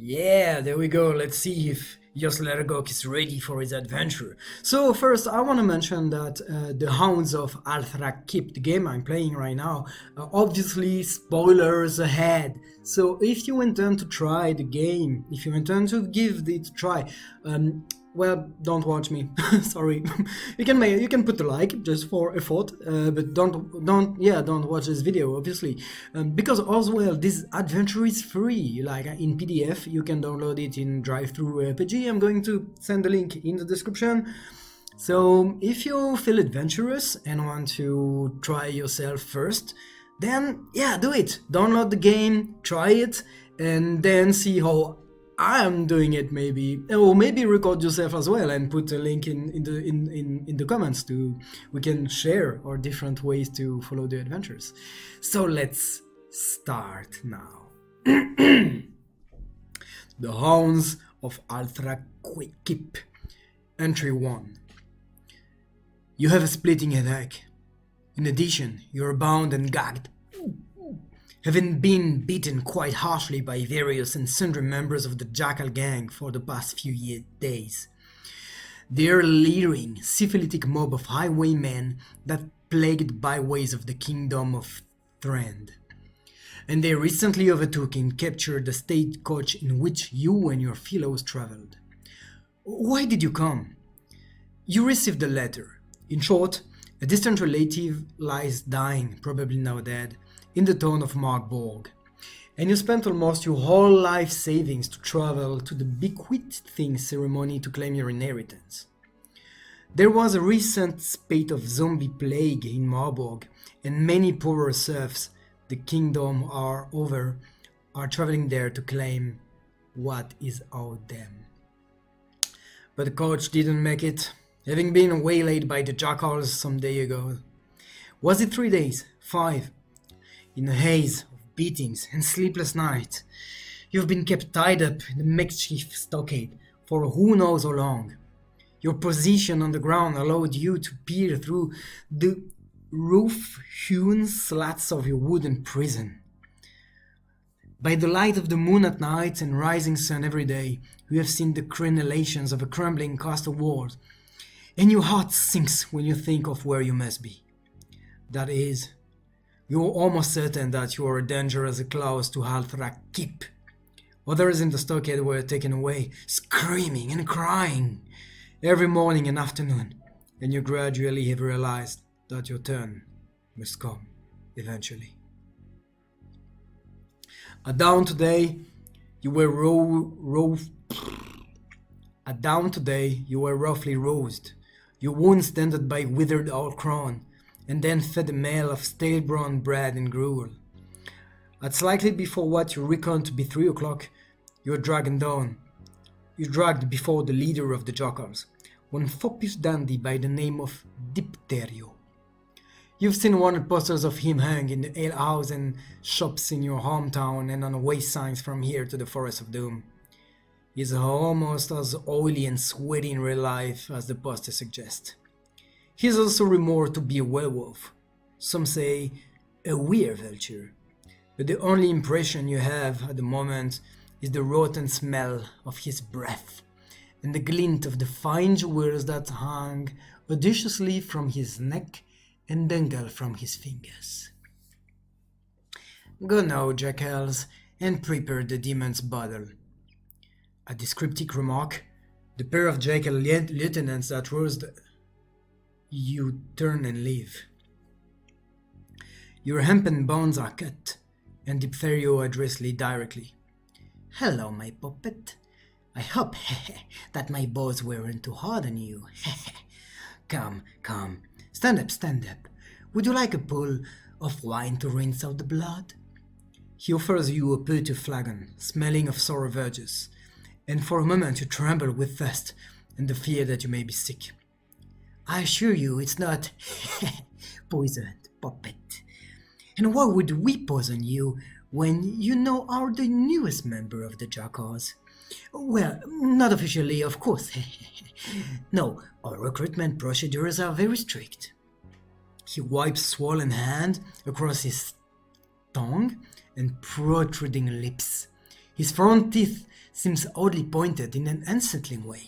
Yeah, there we go. Let's see if Joslergoc is ready for his adventure. So first, I want to mention that the Hounds of Ha, the game I'm playing right now, obviously spoilers ahead. So if you intend to try the game, if you intend to give it a try, well, don't watch me. Sorry. You can put a like just for effort, but don't watch this video obviously, because as well this adventure is free. Like in PDF, you can download it in Drive-Thru RPG. I'm going to send the link in the description. So if you feel adventurous and want to try yourself first, then yeah, do it. Download the game, try it, and then see how I'm doing it maybe, or maybe record yourself as well and put a link in the comments to we can share our different ways to follow the adventures. So let's start now. The Hounds of Althrakip. Entry 1. You have a splitting headache. In addition, you're bound and gagged, having been beaten quite harshly by various and sundry members of the Jackal gang for the past few days. They're a leering, syphilitic mob of highwaymen that plagued byways of the kingdom of Thrand. And they recently overtook and captured the stagecoach in which you and your fellows traveled. Why did you come? You received a letter. In short, a distant relative lies dying, probably now dead, in the town of Markborg, and you spent almost your whole life savings to travel to the bequeathing ceremony to claim your inheritance. There was a recent spate of zombie plague in Marburg, and many poorer serfs the kingdom are over are traveling there to claim what is owed them. But the coach didn't make it, having been waylaid by the jackals some day ago. Was it 3 days? 5? In a haze of beatings and sleepless nights, you've been kept tied up in the makeshift stockade for who knows how long. Your position on the ground allowed you to peer through the roof-hewn slats of your wooden prison. By the light of the moon at night and rising sun every day, you have seen the crenellations of a crumbling castle wall, and your heart sinks when you think of where you must be. That is, you're almost certain that you are a danger as a close to Althrakip. Others in the stockade were taken away, screaming and crying, every morning and afternoon, and you gradually have realized that your turn must come eventually. At dawn today, you were roughly roasted, your wounds tended by withered old crown, and then fed a meal of stale brown bread and gruel. At slightly before what you reckon to be 3 o'clock, you are dragged down. You're dragged before the leader of the jackals, one foppish dandy by the name of Dipterio. You've seen wanted posters of him hung in the alehouse and shops in your hometown and on way signs from here to the Forest of Doom. He's almost as oily and sweaty in real life as the poster suggests. He is also rumored to be a werewolf. Some say a werevulture. But the only impression you have at the moment is the rotten smell of his breath and the glint of the fine jewels that hang audaciously from his neck and dangle from his fingers. Go now, jackals, and prepare the demon's bottle. At this cryptic remark, the pair of jackal lieutenants that rose you turn and leave. Your hempen bonds are cut, and Diptherio addressed Lee directly. Hello, my puppet. I hope that my bows weren't too hard on you. Come, come, stand up. Would you like a pull of wine to rinse out the blood? He offers you a petit flagon, smelling of sour verges, and for a moment you tremble with thirst and the fear that you may be sick. I assure you it's not poisoned, puppet. And why would we poison you when you know are the newest member of the Jackals? Well, not officially, of course. No, our recruitment procedures are very strict. He wipes swollen hand across his tongue and protruding lips. His front teeth seems oddly pointed in an unsettling way.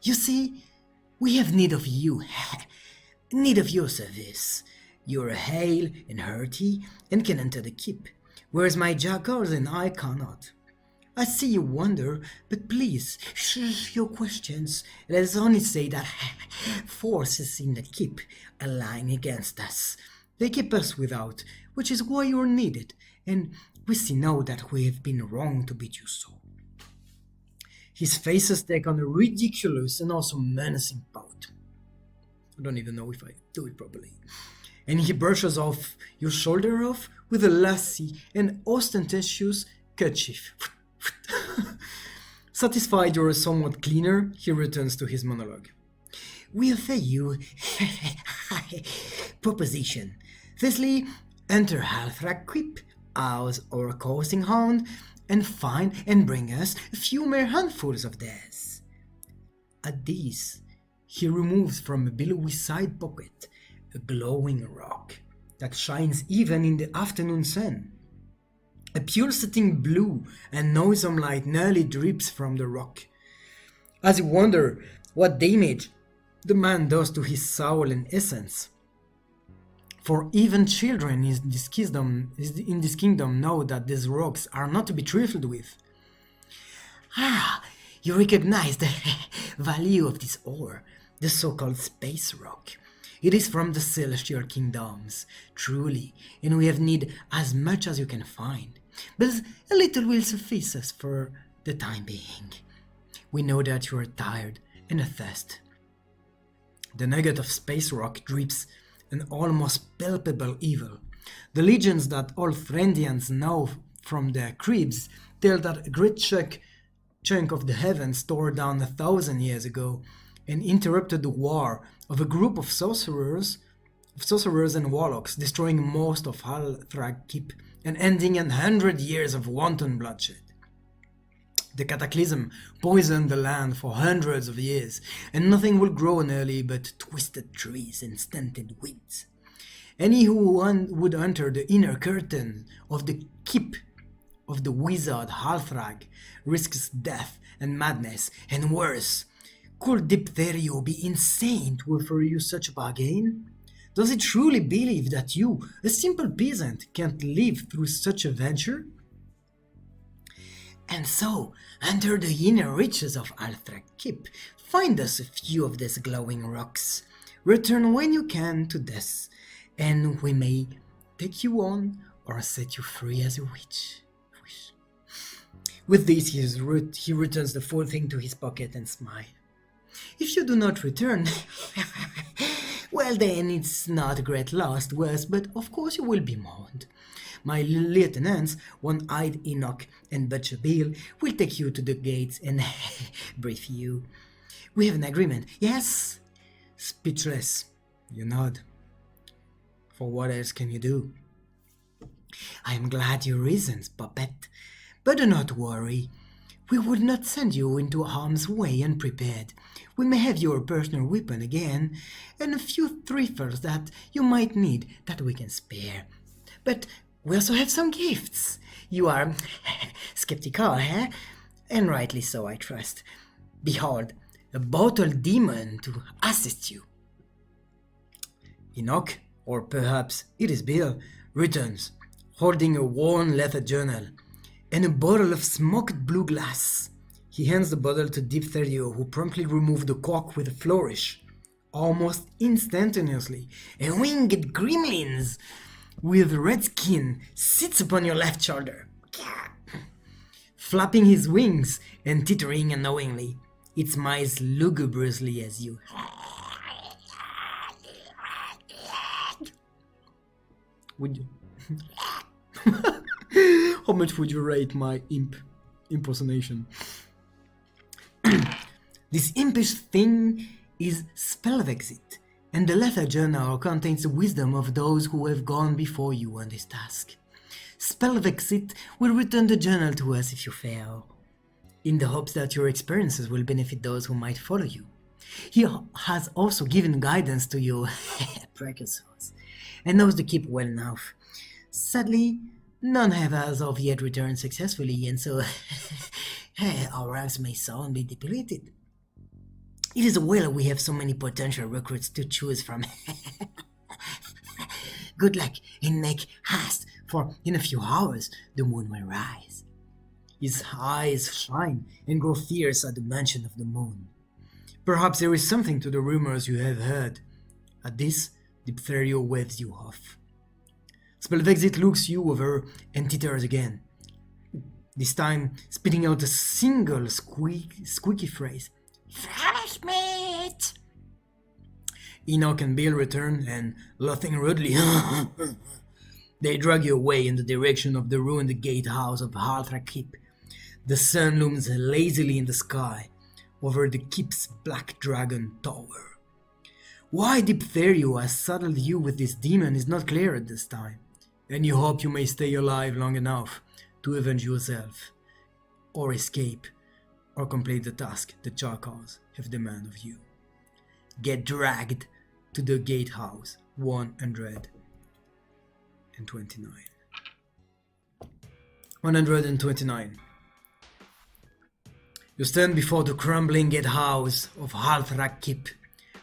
You see, we have need of you, need of your service. You're hale and hearty and can enter the keep, whereas my jackals and I cannot. I see you wonder, but please, shush your questions. Let us only say that forces in the keep are lying against us. They keep us without, which is why you're needed, and we see now that we have been wrong to bid you so. His faces take on a ridiculous and also menacing pout. I don't even know if I do it properly. And he brushes off your shoulder off with a lassie and ostentatious kerchief. Satisfied you're somewhat cleaner, he returns to his monologue. We offer you proposition. Firstly, enter Halthrak Quip, ours or coursing hound, and find and bring us a few mere handfuls of theirs. At this, he removes from a billowy side pocket a glowing rock that shines even in the afternoon sun. A pulsating blue and noisome light nearly drips from the rock. As you wonder what damage the man does to his soul and essence. For even children in this kingdom know that these rocks are not to be trifled with. Ah, you recognize the value of this ore, the so-called space rock. It is from the celestial kingdoms, truly, and we have need as much as you can find. But a little will suffice us for the time being. We know that you are tired and athirst. The nugget of space rock drips an almost palpable evil. The legends that all Threndians know from their cribs tell that a great chunk of the heavens tore down 1,000 years ago and interrupted the war of a group of sorcerers and warlocks, destroying most of Halthrak Keep and ending 100 years of wanton bloodshed. The cataclysm poisoned the land for hundreds of years, and nothing will grow nearly but twisted trees and stunted weeds. Any who would enter the inner curtain of the keep of the wizard Halthrak risks death and madness, and worse. Could Diphtherio be insane to offer you such a bargain? Does he truly believe that you, a simple peasant, can't live through such a venture? And so, under the inner reaches of Halthrak Keep, find us a few of these glowing rocks. Return when you can to this, and we may take you on or set you free as you wish. With this, he returns the full thing to his pocket and smiles. If you do not return, well then it's not a great loss to us, but of course you will be mourned. My lieutenants, One-Eyed Enoch and Butcher Bill, will take you to the gates and brief you. We have an agreement, yes? Speechless, you nod. For what else can you do? I am glad you reasoned, Puppet, but do not worry. We would not send you into harm's way unprepared. We may have your personal weapon again, and a few trifles that you might need that we can spare. But we also have some gifts. You are skeptical, eh? And rightly so, I trust. Behold, a bottle demon to assist you. Enoch, or perhaps it is Bill, returns, holding a worn leather journal and a bottle of smoked blue glass. He hands the bottle to Diphtherio, who promptly removed the cork with a flourish. Almost instantaneously, a winged gremlins with red skin sits upon your left shoulder, flapping his wings and tittering unknowingly. It smiles lugubriously as you. Would you? How much would you rate my impersonation? This impish thing is Spellvexit, and the leather journal contains the wisdom of those who have gone before you on this task. Spellvexit will return the journal to us if you fail, in the hopes that your experiences will benefit those who might follow you. He has also given guidance to your precursors, and knows the keep well enough. Sadly, none have as of yet returned successfully, and so Our ranks may soon be depleted. It is well we have so many potential recruits to choose from. Good luck and make haste, for in a few hours the moon will rise. His eyes shine and grow fierce at the mention of the moon. Perhaps there is something to the rumors you have heard. At this, Diphtherio waves you off. Spellvexit looks you over and titters again, this time spitting out a single squeaky phrase. Finish meat! Enoch and Bill return and, laughing rudely, they drag you away in the direction of the ruined gatehouse of Halthra Keep. The sun looms lazily in the sky over the keep's black dragon tower. Why Diphtherio has saddled you with this demon is not clear at this time, and you hope you may stay alive long enough to avenge yourself, or escape, or complete the task the Chakars have demanded of you. Get dragged to the gatehouse 129. 129. You stand before the crumbling gatehouse of Halthra Keep,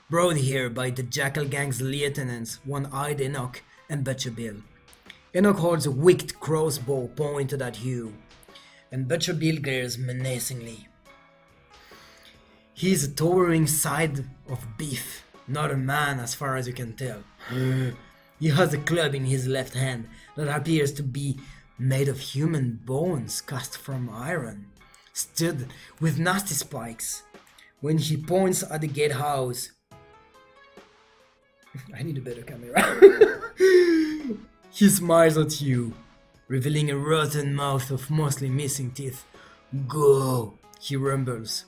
brought here by the Jackal Gang's lieutenants, One-Eyed Enoch and Butcher Bill. Enoch holds a wicked crossbow pointed at you, and Butcher Bill glares menacingly. He is a towering side of beef, not a man as far as you can tell. He has a club in his left hand that appears to be made of human bones cast from iron, studded with nasty spikes. When he points at the gatehouse, I need a better camera. He smiles at you, revealing a rotten mouth of mostly missing teeth. Go, he rumbles.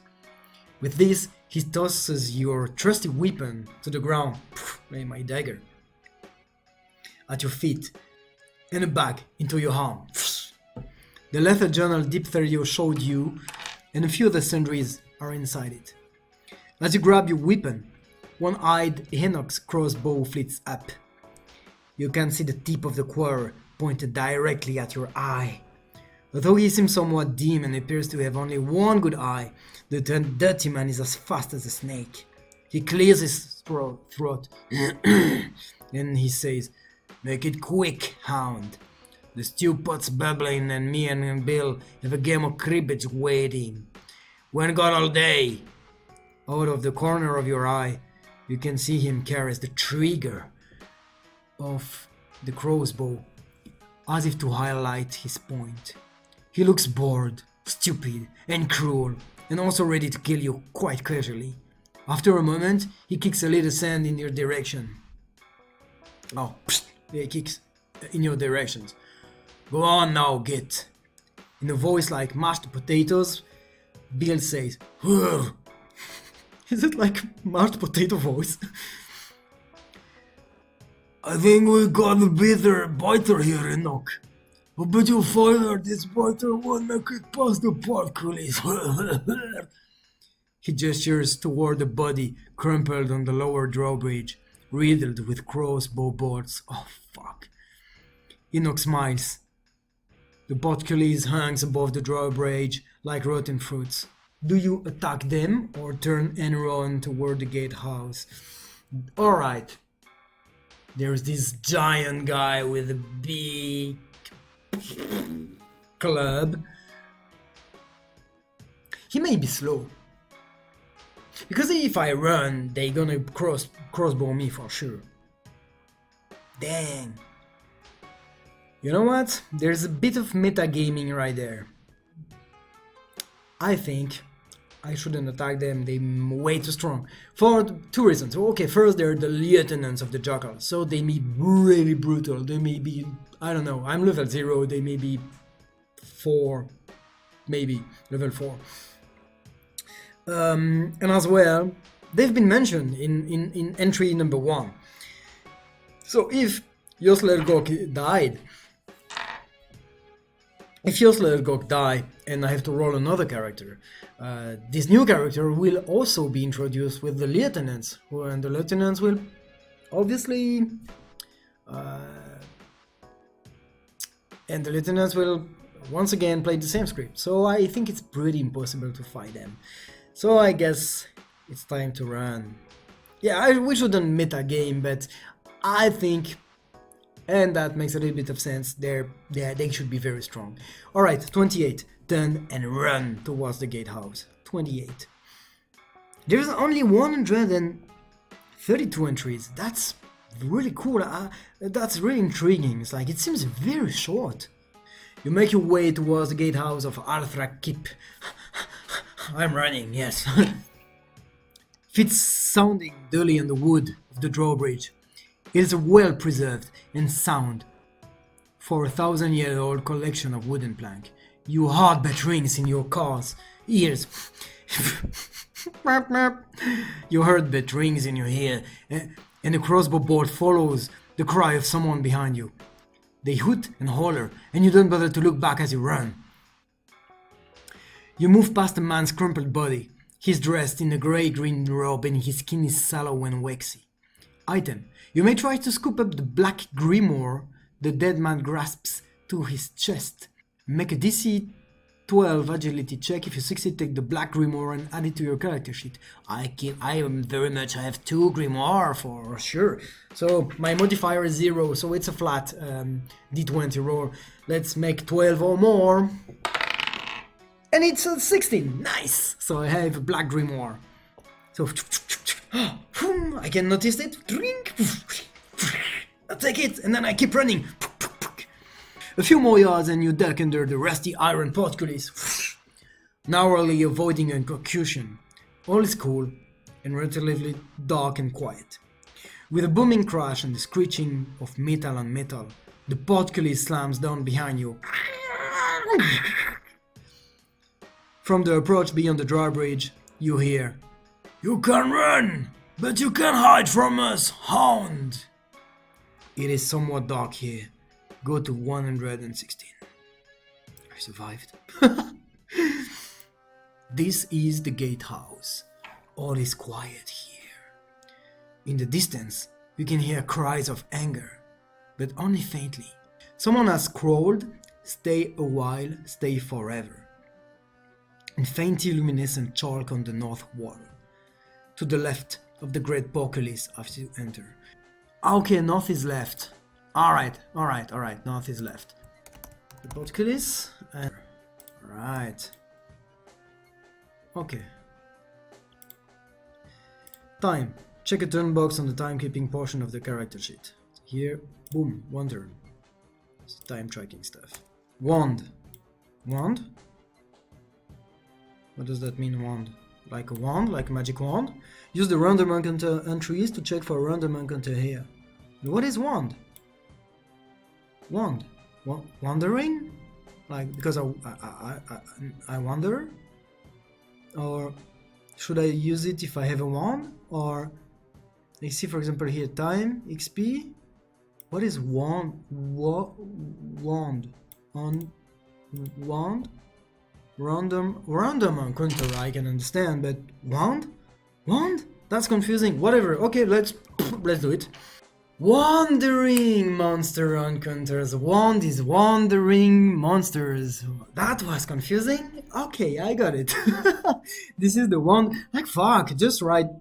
With this, he tosses your trusty weapon to the ground, my dagger, at your feet, and a bag into your arm. The leather journal Diphtherio showed you, and a few of the sundries are inside it. As you grab your weapon, One-Eyed Enoch's crossbow flits up. You can see the tip of the quarrel pointed directly at your eye. Although he seems somewhat dim and appears to have only one good eye, the dirty man is as fast as a snake. He clears his throat and he says, "Make it quick, Hound. The stew pot's bubbling and me and Bill have a game of cribbage waiting. We ain't got all day." Out of the corner of your eye, you can see him carries the trigger of the crossbow, as if to highlight his point. He looks bored, stupid, and cruel, and also ready to kill you quite casually. After a moment, he kicks a little sand in your direction. He kicks in your directions. "Go on now, Git." In a voice like mashed potatoes, Bill says, "Whoa." Is it like mashed potato voice? "I think we got a biter here, Enoch. But you'll find out this biter won't make it past the portcullis." He gestures toward the body crumpled on the lower drawbridge, riddled with crossbow bolts. Oh, fuck. Enoch smiles. The portcullis hangs above the drawbridge like rotten fruits. Do you attack them or turn and run toward the gatehouse? Alright. There's this giant guy with a big club. He may be slow, because if I run, they gonna crossbow me for sure. Dang. You know what? There's a bit of metagaming right there. I think I shouldn't attack them, they're way too strong. For two reasons. Okay, first, they're the lieutenants of the Jackal, so they may be really brutal. They may be, I don't know, I'm level 0, they may be 4, maybe level 4. And as well, they've been mentioned in entry number 1. So if Joslergoc died, and I have to roll another character, this new character will also be introduced with the lieutenants, and the lieutenants will obviously once again played the same script, so I think it's pretty impossible to fight them. So I guess it's time to run. Yeah, we shouldn't meta game, but I think, and that makes a little bit of sense, they should be very strong. Alright, 28, turn and run towards the gatehouse. 28. There's only 132 entries. That's really cool. That's really intriguing. It's like, it seems very short. You make your way towards the gatehouse of Kip. I'm running, yes. Feet sounding dully on the wood of the drawbridge. It is a well-preserved and sound for a 1,000-year-old collection of wooden plank. You heartbeat rings in your car's ears. Your heartbeat rings in your ear, and the crossbow bolt follows the cry of someone behind you. They hoot and holler, and you don't bother to look back as you run. You move past a man's crumpled body. He's dressed in a grey-green robe and his skin is sallow and waxy. Item. You may try to scoop up the black grimoire the dead man grasps to his chest. Make a DC 12 agility check. If you succeed, take the black grimoire and add it to your character sheet. I have 2 grimoire for sure. So my modifier is 0, so it's a flat D20 roll. Let's make 12 or more. And it's a 16, nice! So I have a black grimoire. So I can notice it. Drink. I take it and then I keep running. A few more yards and you duck under the rusty iron portcullis, narrowly avoiding a concussion. All is cool and relatively dark and quiet. With a booming crash and the screeching of metal on metal, the portcullis slams down behind you. From the approach beyond the drawbridge, you hear, "You can run, but you can't hide from us, hound!" It is somewhat dark here. Go to 116. I survived. This is the gatehouse. All is quiet here. In the distance, you can hear cries of anger, but only faintly. Someone has scrawled, "Stay a while, stay forever," in faintly luminescent chalk on the north wall, to the left of the great portcullis after you enter. Okay, north is left. Alright, north is left. The portcullis, right. Okay. Time. Check a turn box on the timekeeping portion of the character sheet. Here, boom, 1 turn. It's time tracking stuff. Wand. Wand? What does that mean, wand? Like a wand? Like a magic wand? Use the random encounter entries to check for a random encounter here. What is wand? Wand? Wandering? Like, because I wander? Or should I use it if I have a wand? Or, I see for example here, time, XP? What is wand? Wand? On wand? Random encounter I can understand, but wand? Wand? That's confusing. Whatever. Okay, let's do it. Wandering monster encounters. Wand is wandering monsters. That was confusing. Okay, I got it. This is the wand. Like fuck, just write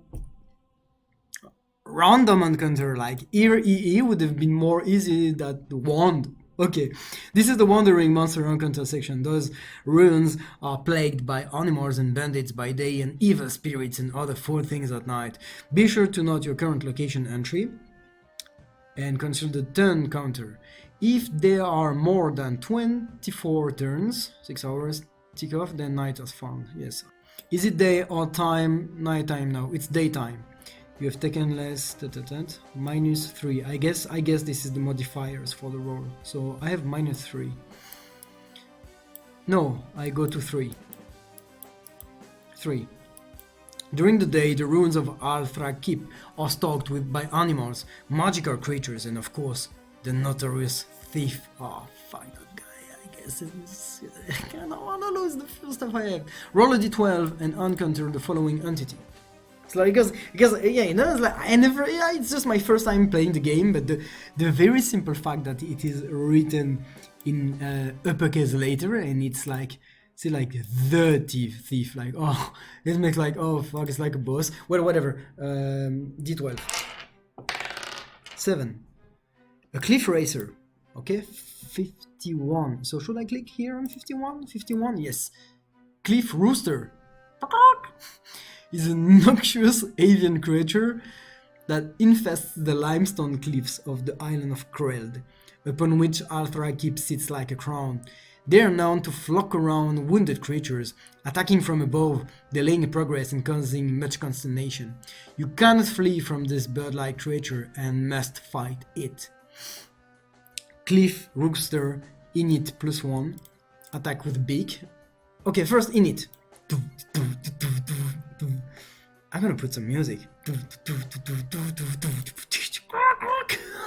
random encounter. Like here EE would have been more easy than the wand. Okay, this is the Wandering Monster Encounter section. Those ruins are plagued by animals and bandits by day and evil spirits and other foul things at night. Be sure to note your current location entry and consult the turn counter. If there are more than 24 turns, 6 hours, tick off, then night has found. Yes. Is it day or time? Nighttime now. It's daytime. You have taken less, -3. I guess this is the modifiers for the roll. So I have -3. No, I go to 3. 3. During the day, the ruins of Kip are stalked by animals, magical creatures, and of course, the notorious thief. Oh, fuck that guy. I guess I don't want to lose the few stuff I have. Roll a d12 and encounter the following entity. It's like, because yeah, you know, it's like it's just my first time playing the game, but the very simple fact that it is written in uppercase later, and it's like, see, like the thief, like, oh, it makes like, oh fuck, it's like a boss. Well, whatever. D12. 7. A cliff racer. Okay, 51. So should I click here on 51? 51, yes. Cliff rooster is a noxious avian creature that infests the limestone cliffs of the island of Kreld, upon which Althra keeps sits like a crown. They are known to flock around wounded creatures, attacking from above, delaying progress and causing much consternation. You cannot flee from this bird-like creature and must fight it. Cliff Rooster, init +1, attack with beak. Okay, first init. I'm gonna put some music.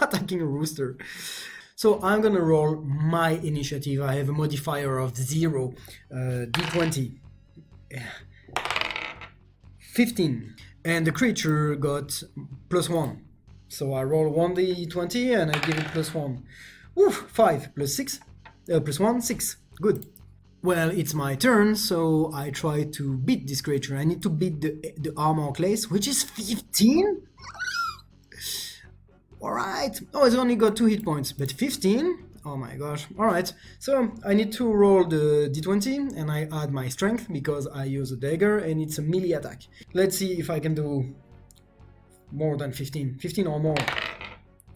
Attacking a rooster. So I'm gonna roll my initiative. I have a modifier of 0, d20. 15. And the creature got +1. So I roll 1d20 and I give it +1. Oof, 5 + 6, +1, 6. Good. Well, it's my turn, so I try to beat this creature. I need to beat the armor class, which is 15? Alright. Oh, it's only got 2 hit points, but 15? Oh my gosh. Alright, so I need to roll the d20 and I add my strength because I use a dagger and it's a melee attack. Let's see if I can do more than 15. 15 or more.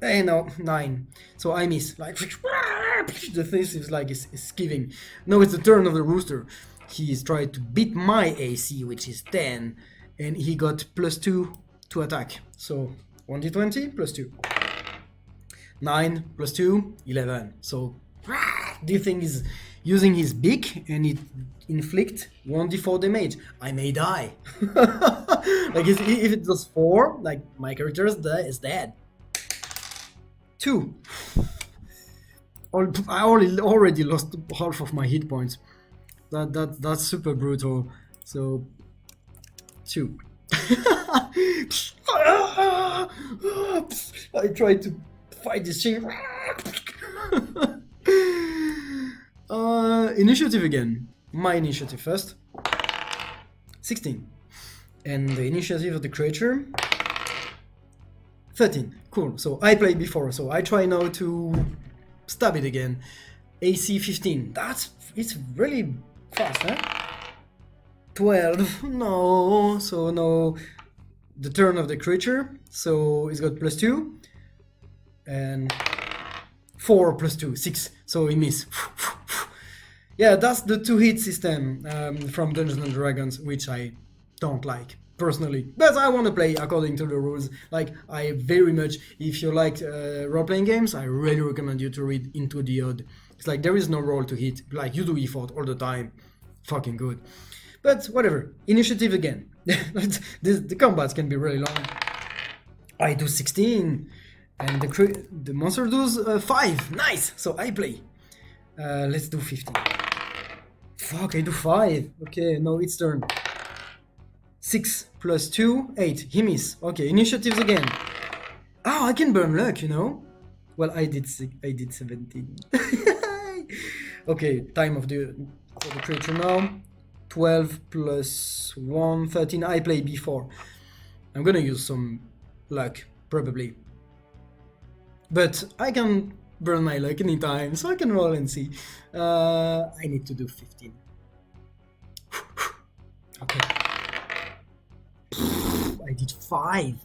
Eh, no, 9. So I miss. Like, the thing is like is giving. No, it's the turn of the rooster. He's trying to beat my AC, which is 10, and he got +2 to attack. So 1d20 +2. 9 +2, 11. So this thing is using his beak and it inflict 1d4 damage. I may die. Like if it does 4, like my character is dead. 2. I already lost half of my hit points. That's super brutal. So 2. I tried to fight this thing. Initiative again. My initiative first. 16. And the initiative of the creature. 13. Cool. So I played before, so I try now to stab it again. AC 15. It's really fast, huh? 12. No. So no. The turn of the creature. So it's got +2. And 4 +2, 6. So he miss. Yeah, that's the 2-hit system from Dungeons and Dragons, which I don't like personally, but I want to play according to the rules. Like, I very much, if you like role-playing games, I really recommend you to read Into the Odd. It's like there is no roll to hit, like you do effort all the time. Fucking good. But whatever, initiative again. The combats can be really long. I do 16 and the monster does 5. Nice. So I play. Let's do 15. Fuck, I do 5. Okay, no, it's turn. 6 +2, 8. He miss. Okay, initiatives again. Oh, I can burn luck, you know. Well, I did 17. Okay, time of the creature now. 12 + 1, 13. I played before. I'm gonna use some luck, probably. But I can burn my luck anytime, so I can roll and see. I need to do 15. Okay. I did 5.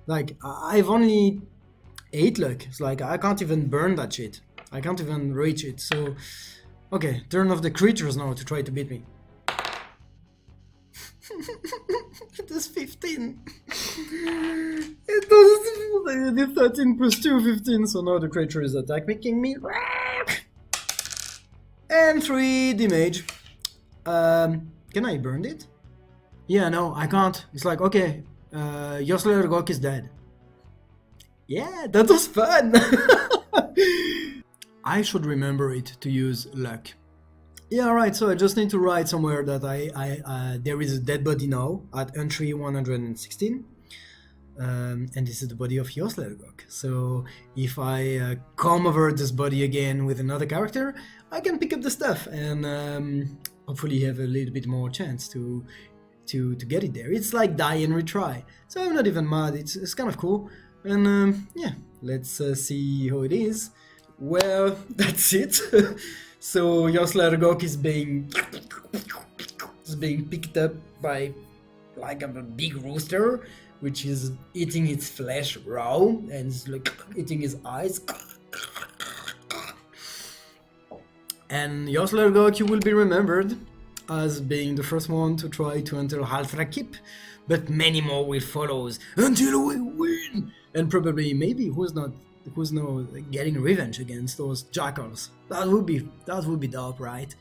Like, I've only 8 luck. It's like, I can't even burn that shit. I can't even reach it, so... Okay, turn of the creatures now to try to beat me. It does 15. It does 13 +2, 15. So now the creature is attacking me. And 3 damage. Can I burn it? Yeah, no, I can't. It's like, okay, Joslergoc is dead. Yeah, that was fun. I should remember it to use luck. Yeah, right, so I just need to write somewhere that there is a dead body now at entry 116. And this is the body of Joslergoc. So if I come over this body again with another character, I can pick up the stuff and hopefully have a little bit more chance to get it there. It's like die and retry, so I'm not even mad. It's kind of cool, and yeah, let's see how it is. Well, that's it. So Joslergoc is being picked up by like a big rooster, which is eating its flesh raw and is like eating his eyes. And Joslergoc, you will be remembered as being the first one to try to enter Halfrakip, but many more will follow until we win. And probably, maybe, who's not getting revenge against those jackals. That would be dope, right?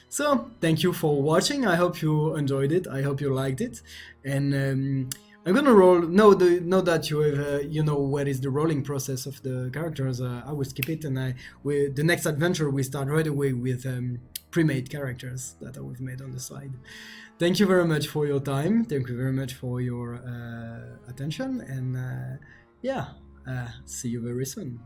So thank you for watching. I hope you enjoyed it. I hope you liked it. And I'm gonna roll. Know that you have you know what is the rolling process of the characters. I will skip it, and the next adventure we start right away with pre-made characters that I have made on the side. Thank you very much for your time. Thank you very much for your attention, and yeah, see you very soon.